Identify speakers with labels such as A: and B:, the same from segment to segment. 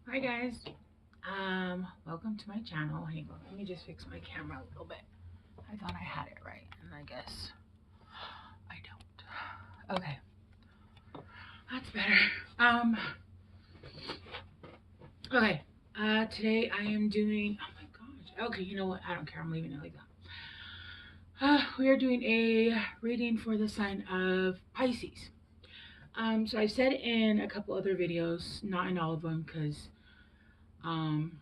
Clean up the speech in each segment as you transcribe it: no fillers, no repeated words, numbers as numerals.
A: Hi guys. Welcome to my channel. Hang on, let me just fix my camera a little bit. I thought I had it right, and I guess I don't. Okay, that's better. Okay. Today I am doing. Oh my gosh. Okay, you know what? I don't care. I'm leaving it like that. We are doing a reading for the sign of Pisces. So I said in a couple other videos, not in all of them, because um,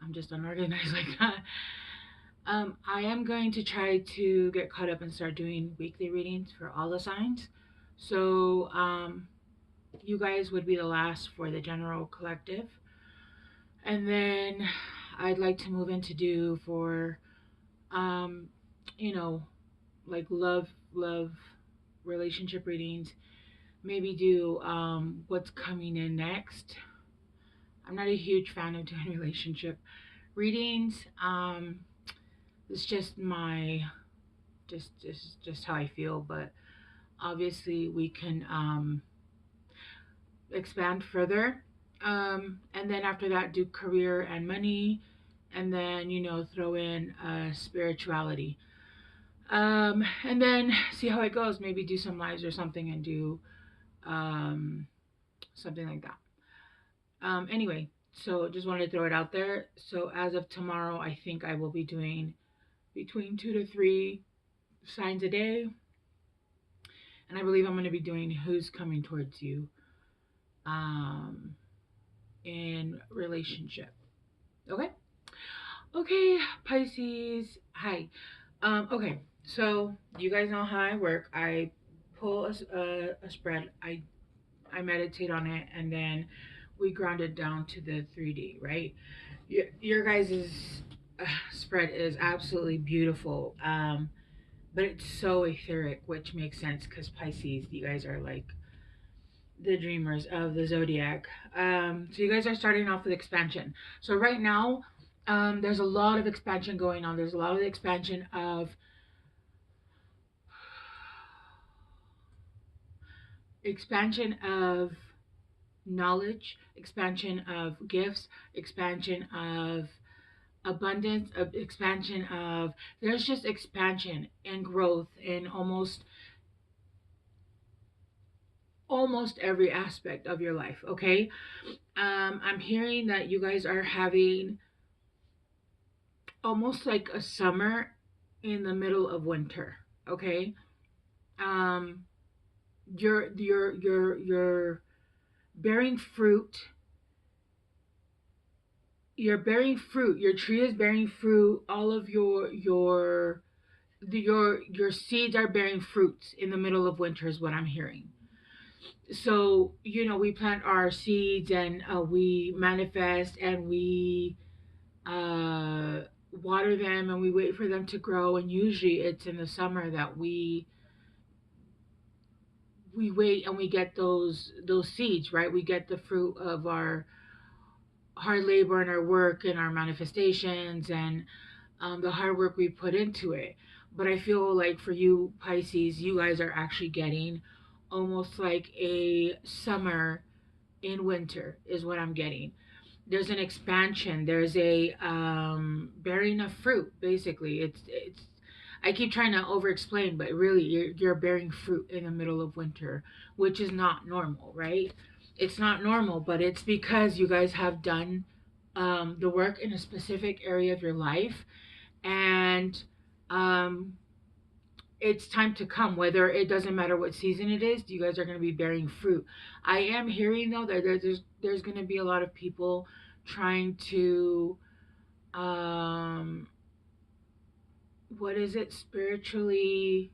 A: I'm just unorganized like that. I am going to try to get caught up and start doing weekly readings for all the signs. So, you guys would be the last for the general collective. And then I'd like to move into do for, um, you know, like love, relationship readings. Maybe do what's coming in next. I'm not a huge fan of doing relationship readings. It's just my just how I feel, but obviously we can expand further. And then after that, do career and money, and then throw in spirituality. And then see how it goes. Maybe do some lives or something, and do um, something like that. Anyway, so just wanted to throw it out there. So as of tomorrow, I think I will be doing between 2 to 3 signs a day. And I believe I'm going to be doing who's coming towards you um, in relationship. Okay? Okay, Pisces. Hi. Okay, so you guys know how I work. I pull a spread, I meditate on it, and then we ground it down to the 3D, right? Your guys' spread is absolutely beautiful. But it's so etheric, which makes sense because Pisces, you guys are like the dreamers of the zodiac. So you guys are starting off with expansion. So right now, there's a lot of expansion going on. There's a lot of expansion of knowledge, expansion of gifts, expansion of abundance, of expansion of there's just expansion and growth in almost every aspect of your life. Okay, I'm hearing that you guys are having almost like a summer in the middle of winter. Okay, um, you're bearing fruit. You're bearing fruit. Your tree is bearing fruit. All of your seeds are bearing fruits in the middle of winter is what I'm hearing. So we plant our seeds, and we manifest, and we uh, water them, and we wait for them to grow. And usually it's in the summer that we wait and we get those seeds, right? We get the fruit of our hard labor and our work and our manifestations, and the hard work we put into it. But I feel like for you Pisces, you guys are actually getting almost like a summer in winter is what I'm getting. There's an expansion. There's a bearing of fruit. Basically, it's. I keep trying to over explain, but really, you're bearing fruit in the middle of winter, which is not normal, right? It's not normal, but it's because you guys have done the work in a specific area of your life, and um, it's time to come. Whether it doesn't matter what season it is, you guys are going to be bearing fruit. I am hearing though that there's going to be a lot of people trying to um what is it, spiritually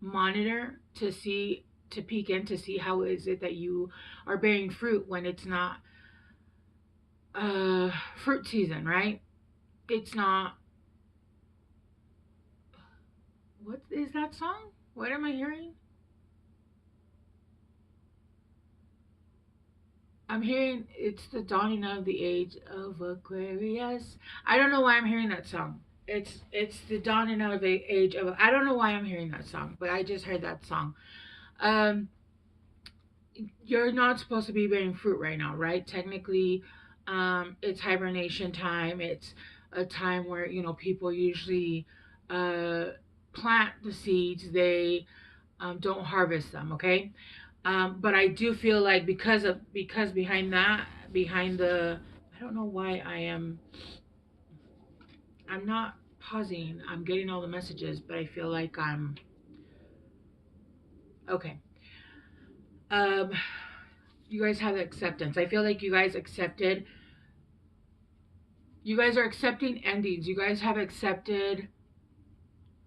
A: monitor to see, to peek in to see how is it that you are bearing fruit when it's not fruit season, right? It's not. What is that song? What am I hearing? I'm hearing it's the dawning of the age of Aquarius. I don't know why I'm hearing that song. It's the dawning of the age of. I don't know why I'm hearing that song, but I just heard that song. Um, you're not supposed to be bearing fruit right now, right? Technically, it's hibernation time. It's a time where, people usually uh, plant the seeds. They don't harvest them, okay? But I do feel like because behind the, I don't know why I'm not pausing. I'm getting all the messages, but I feel like I'm okay. Um, you guys have acceptance. I feel like you guys are accepting endings. You guys have accepted.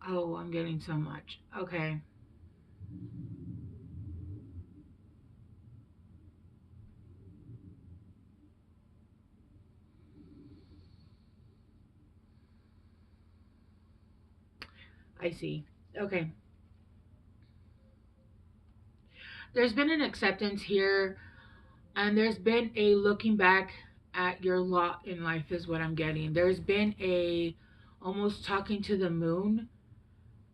A: Oh, I'm getting so much. Okay. I see. Okay. There's been an acceptance here, and there's been a looking back at your lot in life, is what I'm getting. There's been a almost talking to the moon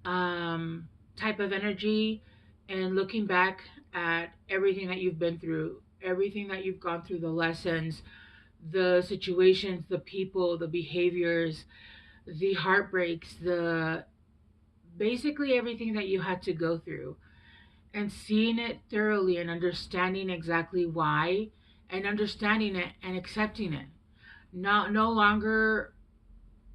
A: type of energy, and looking back at everything that you've been through, everything that you've gone through, the lessons, the situations, the people, the behaviors, the heartbreaks, the basically everything that you had to go through, and seeing it thoroughly and understanding exactly why, and understanding it and accepting it. Not no longer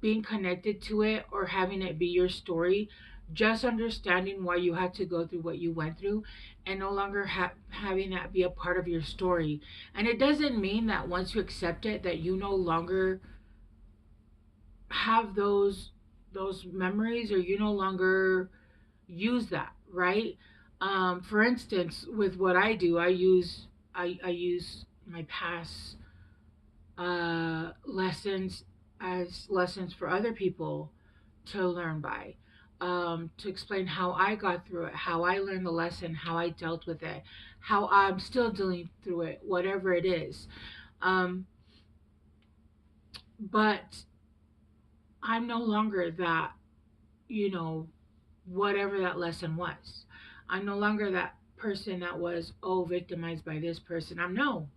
A: being connected to it or having it be your story, just understanding why you had to go through what you went through, and no longer having that be a part of your story. And it doesn't mean that once you accept it that you no longer have those memories, or you no longer use that, right? For instance, with what I do, I use my past lessons as lessons for other people to learn by, to explain how I got through it, how I learned the lesson, how I dealt with it, how I'm still dealing through it, whatever it is. Um, but I'm no longer that, you know, whatever that lesson was. I'm no longer that person that was, oh, victimized by this person. I'm no.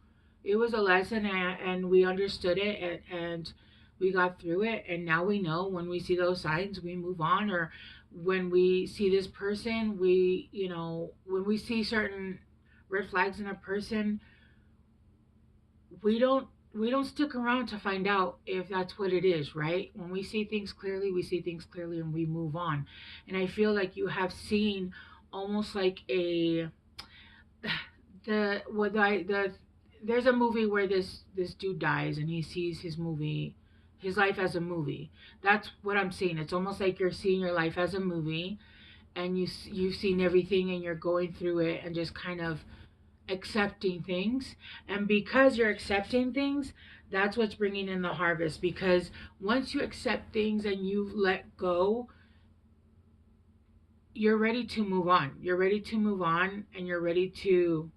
A: It was a lesson, and we understood it, and we got through it, and now we know when we see those signs, we move on. Or when we see this person, when we see certain red flags in a person, we don't stick around to find out if that's what it is, right? When we see things clearly, we see things clearly, and we move on. And I feel like you have seen almost like a the what I the there's a movie where this dude dies, and he sees his life as a movie. That's what I'm seeing. It's almost like you're seeing your life as a movie, and you've seen everything, and you're going through it and just kind of accepting things. And because you're accepting things, that's what's bringing in the harvest. Because once you accept things and you let go, you're ready to move on. You're ready to move on, and you're ready to,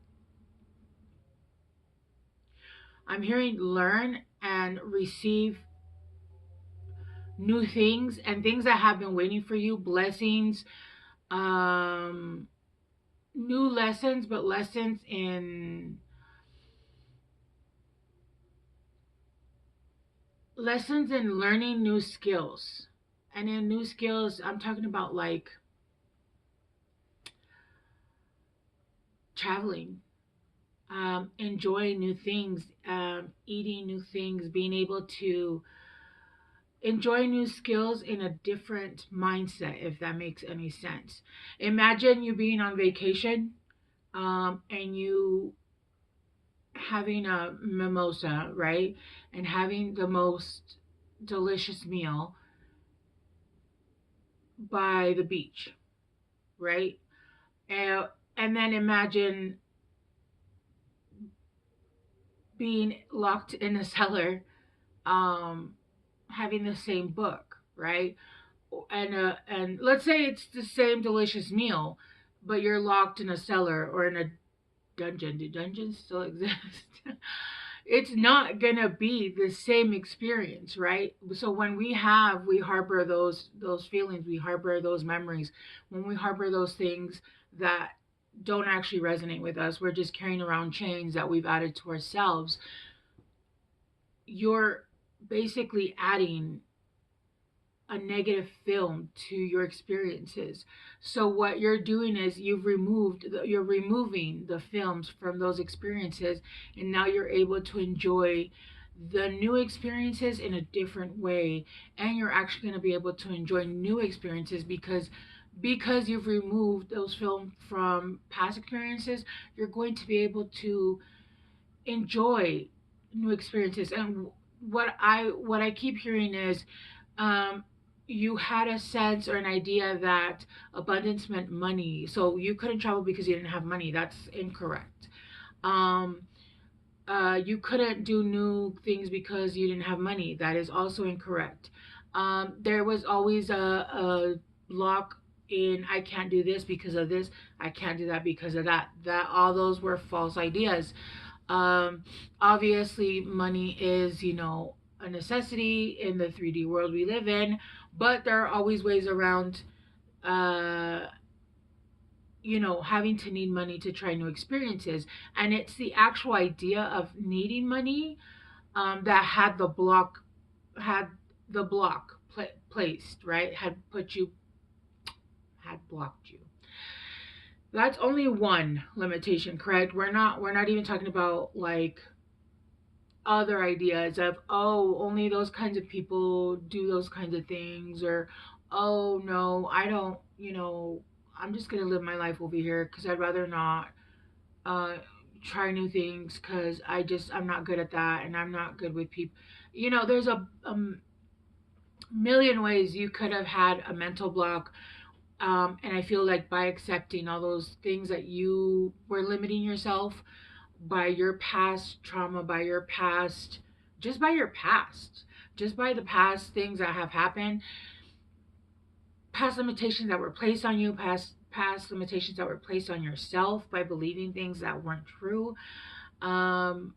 A: I'm hearing, learn and receive new things, and things that have been waiting for you, blessings, um new lessons, but lessons in learning new skills. And in new skills, I'm talking about like traveling, enjoying new things, eating new things, being able to enjoy new skills in a different mindset, if that makes any sense. Imagine you being on vacation, and you having a mimosa, right? And having the most delicious meal by the beach, right? And then imagine being locked in a cellar, um, having the same book, right? And let's say it's the same delicious meal, but you're locked in a cellar or in a dungeon. Do dungeons still exist? It's not gonna be the same experience, right? So when we harbor those feelings, we harbor those memories, when we harbor those things that don't actually resonate with us. We're just carrying around chains that we've added to ourselves. You're basically adding a negative film to your experiences. So what you're doing is you're removing the films from those experiences, and now you're able to enjoy the new experiences in a different way, and you're actually going to be able to enjoy new experiences because you've removed those films from past experiences. You're going to be able to enjoy new experiences. And what I keep hearing is, um, you had a sense or an idea that abundance meant money, so you couldn't travel because you didn't have money. That's incorrect. Um, you couldn't do new things because you didn't have money. That is also incorrect. There was always a block in, I can't do this because of this, I can't do that because of that. That all those were false ideas. Um, Obviously, money is, a necessity in the 3D world we live in, but there are always ways around, uh, having to need money to try new experiences. And it's the actual idea of needing money, that had the block placed, right? Had blocked you. That's only one limitation, correct? We're not even talking about like other ideas of, oh, only those kinds of people do those kinds of things, or oh no, I don't, I'm just gonna live my life over here because I'd rather not uh try new things because I'm not good at that, and I'm not good with people. There's a million ways you could have had a mental block. And I feel like by accepting all those things that you were limiting yourself by your past trauma, by your past, just by your past, just by the past things that have happened, past limitations that were placed on you, past limitations that were placed on yourself by believing things that weren't true. Um,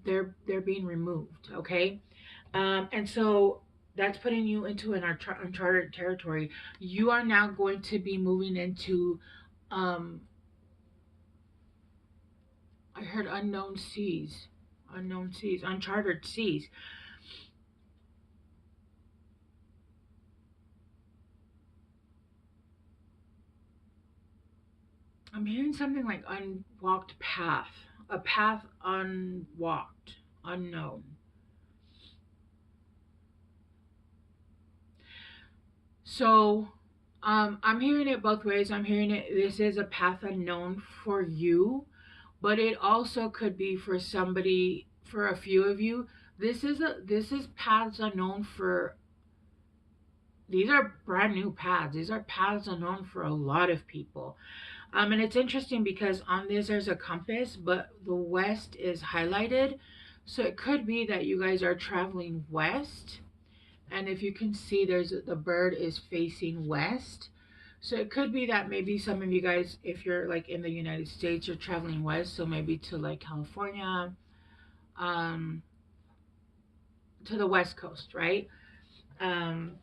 A: they're being removed, okay? And so that's putting you into an uncharted territory. You are now going to be moving into, um, I heard unknown seas, uncharted seas. I'm hearing something like unwalked path, a path unwalked, unknown. So, I'm hearing it both ways. I'm hearing it, this is a path unknown for you, but it also could be for somebody, for a few of you. This is paths unknown for, these are brand new paths. These are paths unknown for a lot of people. And it's interesting because on this there's a compass, but the west is highlighted. So it could be that you guys are traveling west. And if you can see, the bird is facing west. So it could be that maybe some of you guys, if you're like in the United States, you're traveling west. So maybe to like California, um, to the West Coast, right? Um,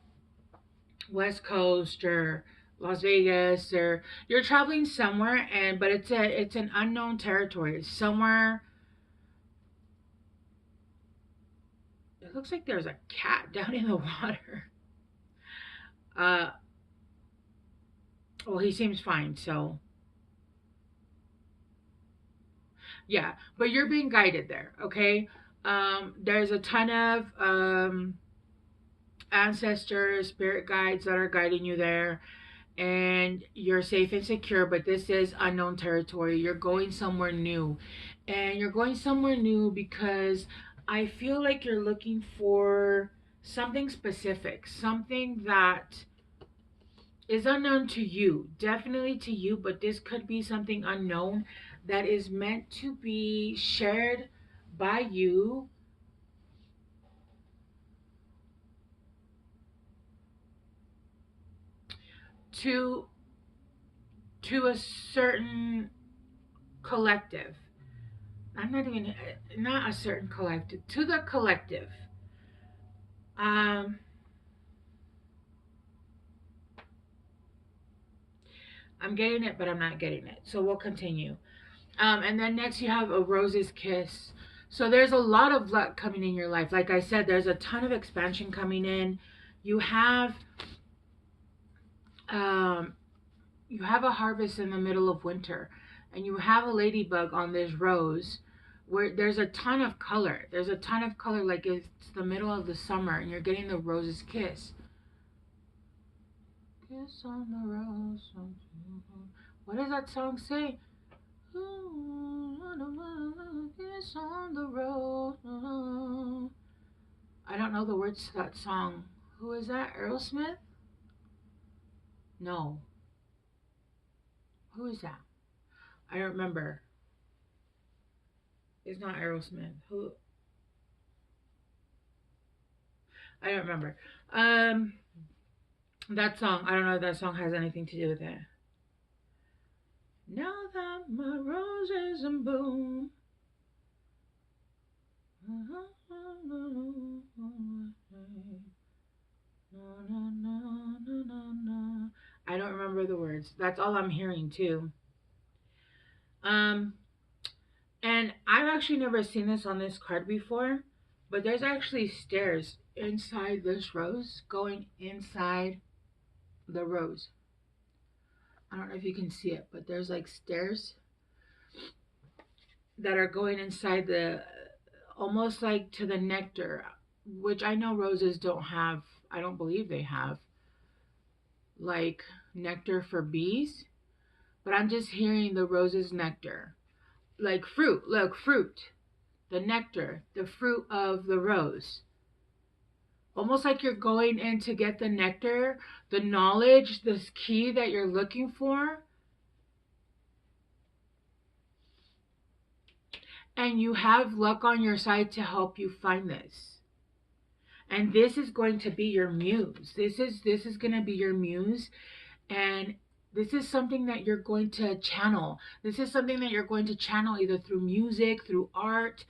A: West Coast or Las Vegas, or you're traveling somewhere, and but it's an unknown territory. It's somewhere. It looks like there's a cat down in the water. Uh, well, he seems fine, so yeah. But you're being guided there, okay? There's a ton of ancestors, spirit guides that are guiding you there, and you're safe and secure. But this is unknown territory. You're going somewhere new, and you're going somewhere new because I feel like you're looking for something specific, something that is unknown to you, definitely to you, but this could be something unknown that is meant to be shared by you to a certain collective. I'm not even, not a certain collective, to the collective. Um, I'm getting it, but I'm not getting it. So we'll continue. And then next you have a rose's kiss. So there's a lot of luck coming in your life. Like I said, there's a ton of expansion coming in. You have um, you have a harvest in the middle of winter, and you have a ladybug on this rose where there's a ton of color. There's a ton of color, like it's the middle of the summer, and you're getting the rose's kiss. Kiss on the rose. What does that song say? Kiss on the rose. I don't know the words to that song. Who is that? Aerosmith? No. Who is that? I don't remember. It's not Aerosmith. Who? I don't remember. Um, that song. I don't know if that song has anything to do with it. Now that my roses in bloom. I don't remember the words. That's all I'm hearing too. Um, and I've actually never seen this on this card before, but there's actually stairs inside this rose, going inside the rose. I don't know if you can see it, but there's like stairs that are going inside the, almost like to the nectar, which I know roses don't have. I don't believe they have like nectar for bees, but I'm just hearing the rose's nectar. Like fruit, look, fruit. The nectar, the fruit of the rose. Almost like you're going in to get the nectar, the knowledge, this key that you're looking for. And you have luck on your side to help you find this. And this is going to be your muse. This is going to be your muse, and this is something that you're going to channel. This is something that you're going to channel either through music, through art,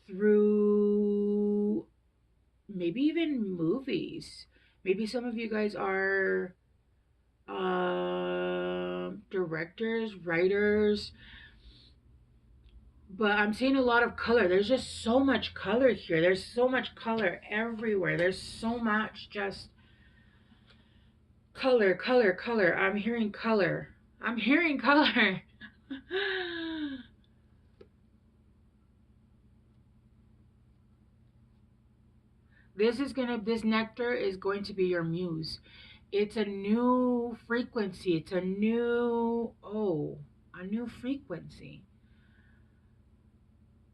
A: through maybe even movies. Maybe some of you guys are directors, writers, but I'm seeing a lot of color. There's just so much color here. There's so much color everywhere. There's so much just color, color, color. I'm hearing color. I'm hearing color. This nectar is going to be your muse. It's a new frequency. It's a new, a new frequency.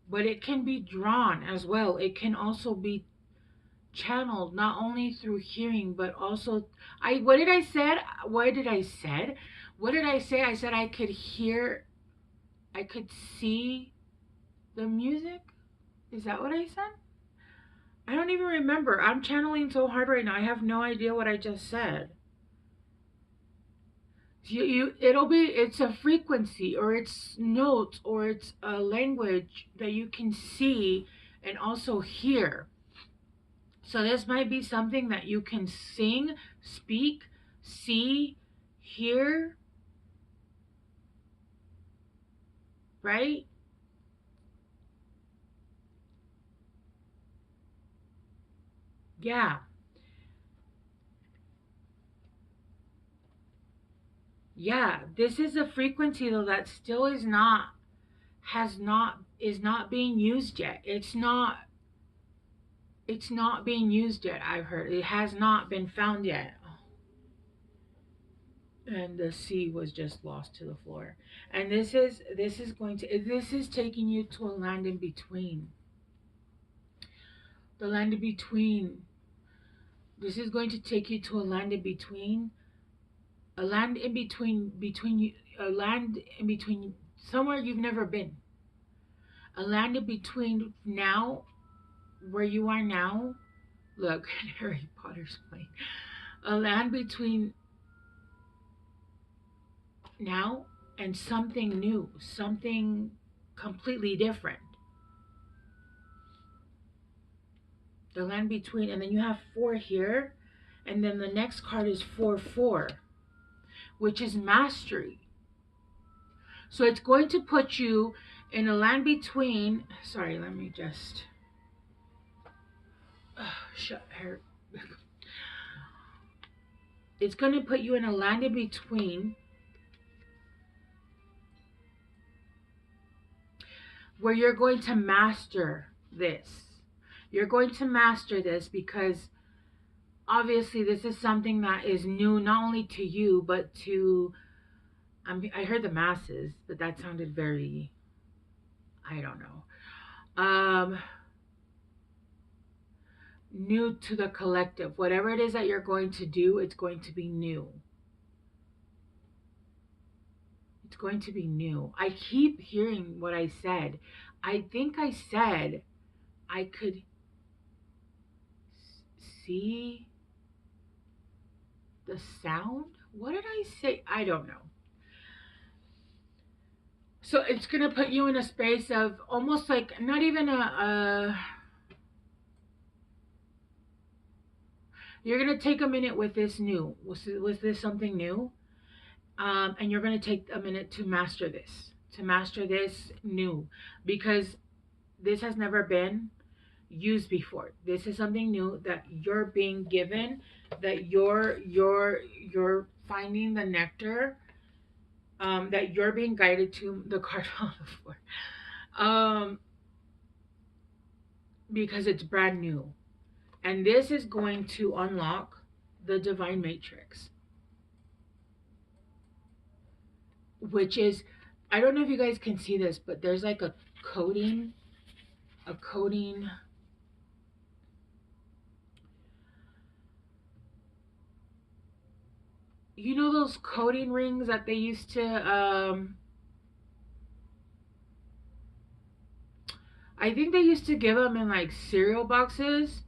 A: But it can be drawn as well. It can also be channeled not only through hearing but also, what did I said? What did I said? What did I say? I said I could hear, I could see the music. Is that what I said? I don't even remember. I'm channeling so hard right now. I have no idea what I just said. It's a frequency, or it's notes, or it's a language that you can see and also hear. So this might be something that you can sing, speak, see, hear, right? Yeah. Yeah, this is a frequency though that still is not being used yet. It's not being used yet. I've heard it has not been found yet. And the C was just lost to the floor. And this is taking you to a land in between. The land in between. This is going to take you to a land in between. A land in between you, a land in between somewhere you've never been. A land in between now, where you are now. Look, Harry Potter's playing. A land between now and something new, something completely different. The land between, and then you have 4 here, and then the next card is 4, 4, which is mastery. So it's going to put you in a land between. Sorry, let me just shut her. It's going to put you in a land in between where you're going to master this. You're going to master this because obviously this is something that is new not only to you but to I heard the masses, but that sounded very, I don't know. New to the collective. Whatever it is that you're going to do, it's going to be new. It's going to be new. I keep hearing what I said. I think I said I could see the sound. What did I say? I don't know. So it's going to put you in a space of almost like not even you're going to take a minute with this new. Was this something new? And you're going to take a minute to master this new, because this has never been used before. This is something new that you're being given, that you're finding the nectar, that you're being guided to the card on the floor, because it's brand new, and this is going to unlock the divine matrix, which is, I don't know if you guys can see this, but there's like a coating. You know those coating rings that they used to, I think they used to give them in like cereal boxes.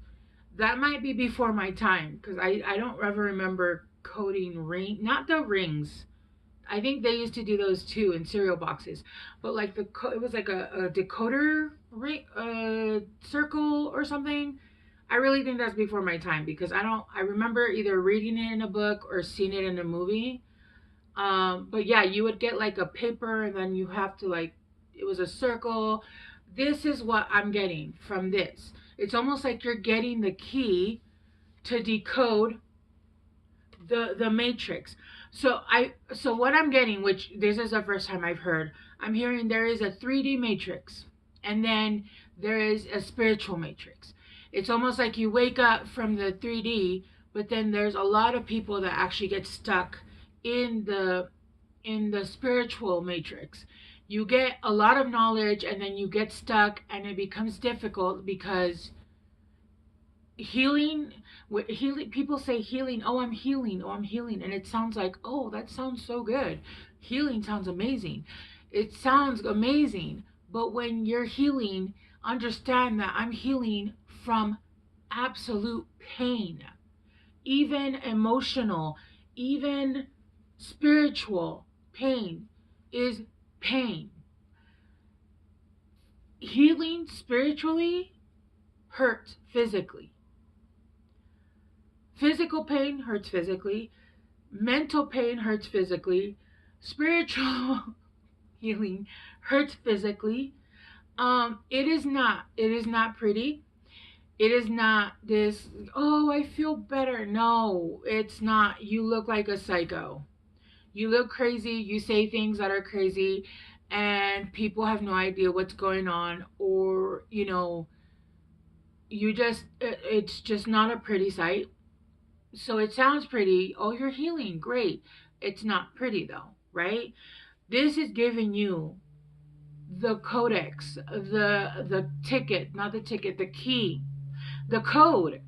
A: That might be before my time, because I don't ever remember coating ring, not the rings. I think they used to do those too in cereal boxes, but like it was like a decoder ring, circle or something. I really think that's before my time, because I remember either reading it in a book or seeing it in a movie. But yeah, you would get like a paper and then you have to like, it was a circle. This is what I'm getting from this. It's almost like you're getting the key to decode the matrix. So what I'm getting, which this is the first time I've heard, I'm hearing there is a 3D matrix, and then there is a spiritual matrix. It's almost like you wake up from the 3D, but then there's a lot of people that actually get stuck in the spiritual matrix. You get a lot of knowledge and then you get stuck, and it becomes difficult because healing people say healing, oh I'm healing, oh I'm healing, and it sounds like, oh that sounds so good, healing sounds amazing, it sounds amazing, but when you're healing, understand that I'm healing from absolute pain, even emotional, even spiritual pain is pain. Healing spiritually hurts physically. Physical pain hurts physically. Mental pain hurts physically. Spiritual healing hurts physically. It is not pretty. It is not this, oh, I feel better. No, it's not. You look like a psycho. You look crazy. You say things that are crazy, and people have no idea what's going on, or, it's just not a pretty sight. So it sounds pretty. Oh, you're healing. Great. It's not pretty though, right? This is giving you the codex, the ticket, not the ticket, the key, the code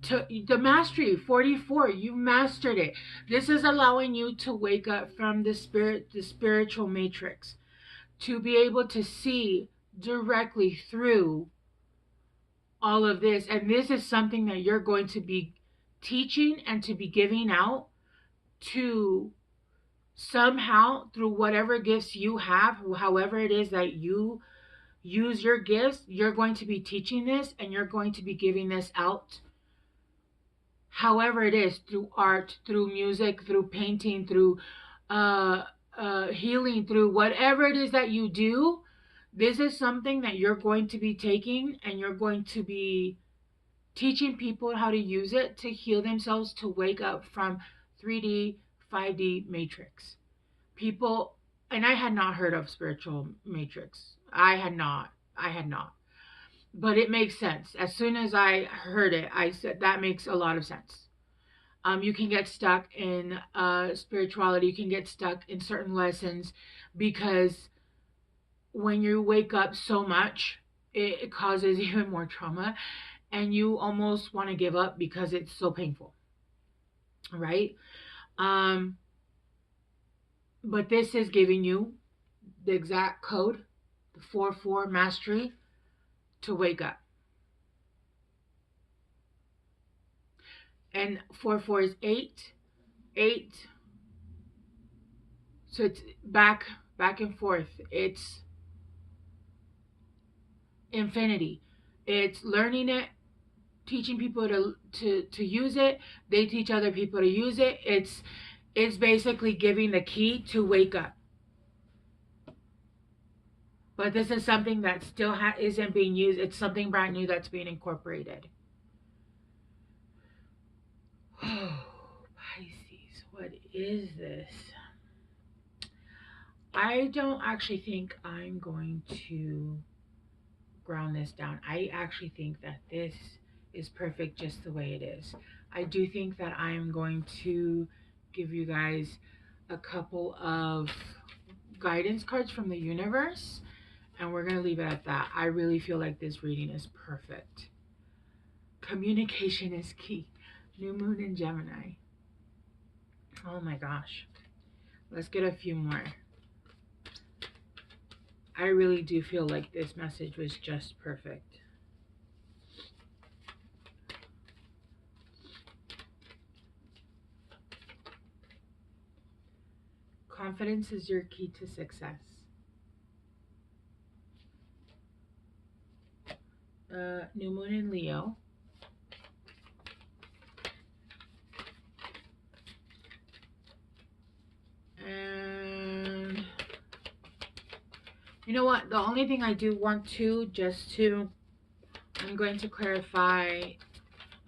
A: to the mastery 44. You mastered it. This is allowing you to wake up from the spiritual matrix, to be able to see directly through all of this. And this is something that you're going to be teaching and to be giving out to, somehow, through whatever gifts you have, however it is that you use your gifts, you're going to be teaching this and you're going to be giving this out however it is, through art, through music, through painting, through uh, healing, through whatever it is that you do. This is something that you're going to be taking, and you're going to be teaching people how to use it to heal themselves, to wake up from 3D, 5D matrix. People, and I had not heard of spiritual matrix. I had not. I had not. But it makes sense. As soon as I heard it, I said that makes a lot of sense. You can get stuck in spirituality. You can get stuck in certain lessons because when you wake up so much, it causes even more trauma, and you almost want to give up because it's so painful, right? Um, but this is giving you the exact code, the 4-4 mastery to wake up. And 4-4 is 8, 8. So it's back and forth. It's infinity. It's learning it, teaching people to use it. They teach other people to use it. It's basically giving the key to wake up. But this is something that still isn't being used. It's something brand new that's being incorporated. Oh, Pisces, what is this? I don't actually think I'm going to ground this down. I actually think that this is perfect just the way it is. I do think that I am going to give you guys a couple of guidance cards from the universe, and we're going to leave it at that. I really feel like this reading is perfect. Communication is key. New moon in Gemini. Oh my gosh. Let's get a few more. I really do feel like this message was just perfect. Confidence is your key to success. New moon in Leo. And you know what? The only thing I do want to I'm going to clarify.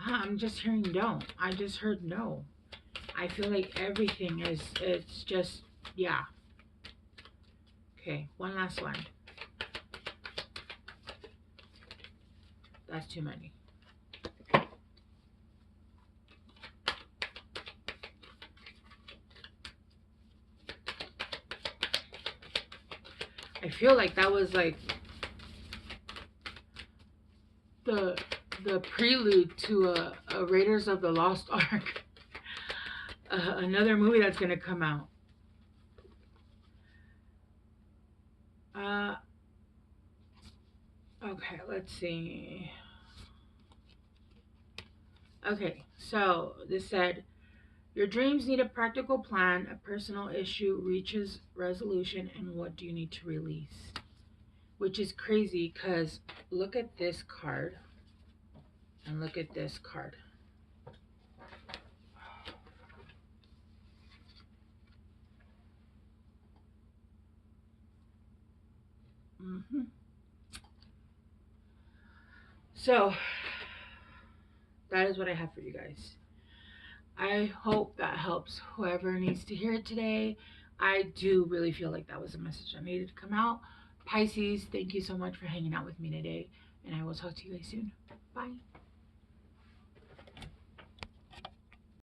A: I'm just hearing no. I just heard no. I feel like everything it's just, yeah. Okay, one last one. That's too many. I feel like that was like the prelude to a Raiders of the Lost Ark. Another movie that's going to come out. Okay, let's see. Okay, so this said, your dreams need a practical plan, a personal issue reaches resolution, and what do you need to release? Which is crazy because look at this card and look at this card. So that is what I have for you guys. I hope that helps whoever needs to hear it today. I do really feel like that was a message that needed to come out. Pisces, thank you so much for hanging out with me today, and I will talk to you guys soon. Bye.